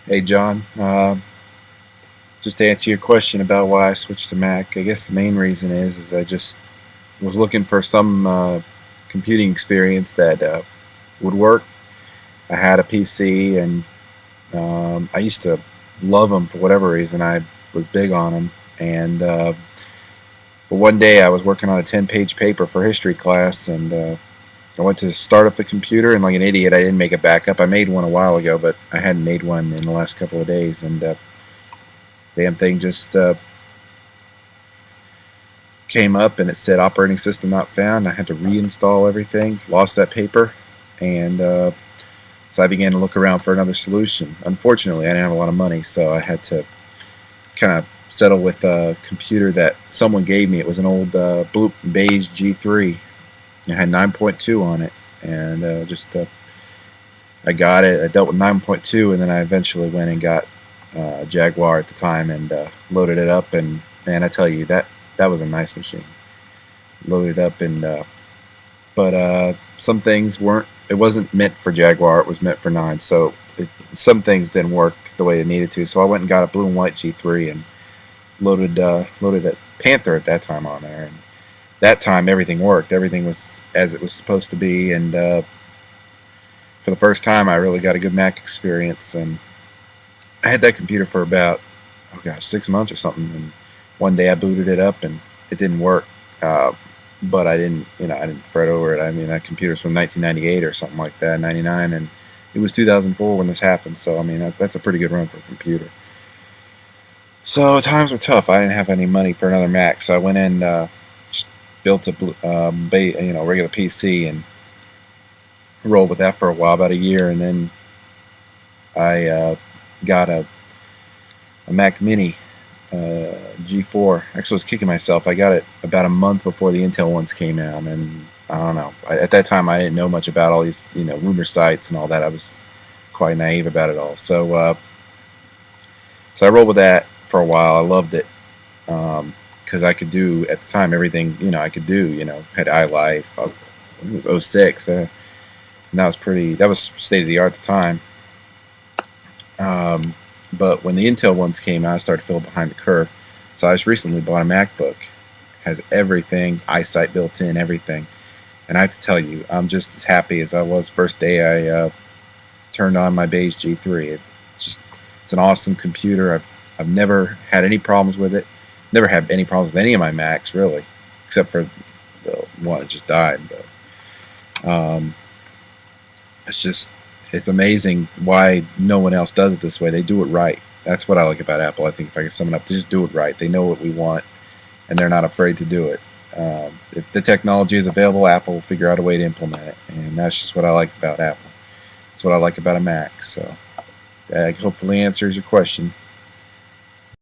Hey John, just to answer your question about why I switched to Mac, I guess the main reason is I just was looking for some computing experience that would work. I had a PC and I used to love them for whatever reason. I was big on them, and but one day I was working on a 10-page paper for history class, and I went to start up the computer, and like an idiot, I didn't make a backup. I made one a while ago, but I hadn't made one in the last couple of days, and damn thing just came up and it said operating system not found. I had to reinstall everything, lost that paper, and so I began to look around for another solution. Unfortunately, I didn't have a lot of money, so I had to kind of settle with a computer that someone gave me. It was an old blue beige G3. It had 9.2 on it, and I got it. I dealt with 9.2, and then I eventually went and got Jaguar at the time and loaded it up. And man, I tell you that was a nice machine. Loaded up and but some things weren't. It wasn't meant for Jaguar. It was meant for 9. So some things didn't work the way it needed to. So I went and got a blue and white G3 and loaded a Panther at that time on there. And that time everything worked. Everything was as it was supposed to be. And for the first time, I really got a good Mac experience. And I had that computer for about 6 months or something. And one day I booted it up and it didn't work. But I didn't, I didn't fret over it. I mean, that computer's from 1998 or something like that, 99, and it was 2004 when this happened. So I mean, that's a pretty good run for a computer. So times were tough. I didn't have any money for another Mac, so I went in, just built a regular PC and rolled with that for a while, about a year, and then I got a Mac Mini G4. Actually, I was kicking myself. I got it about a month before the Intel ones came out, and I don't know. At that time, I didn't know much about all these, rumor sites and all that. I was quite naive about it all. So I rolled with that for a while. I loved it because I could do at the time everything I could do. Had iLife. It was '06. And that was pretty. That was state of the art at the time. But when the Intel ones came out, I started to feel behind the curve. So I just recently bought a MacBook. Has everything, iSight built in, everything. And I have to tell you, I'm just as happy as I was first day I turned on my beige G3. It's an awesome computer. I've never had any problems with it. Never had any problems with any of my Macs really, except for the one that just died. But it's amazing why no one else does it this way. They do it right. That's what I like about Apple. I think if I can sum it up, they just do it right. They know what we want, and they're not afraid to do it. If the technology is available, Apple will figure out a way to implement it, and that's just what I like about Apple. That's what I like about a Mac. So that hopefully answers your question.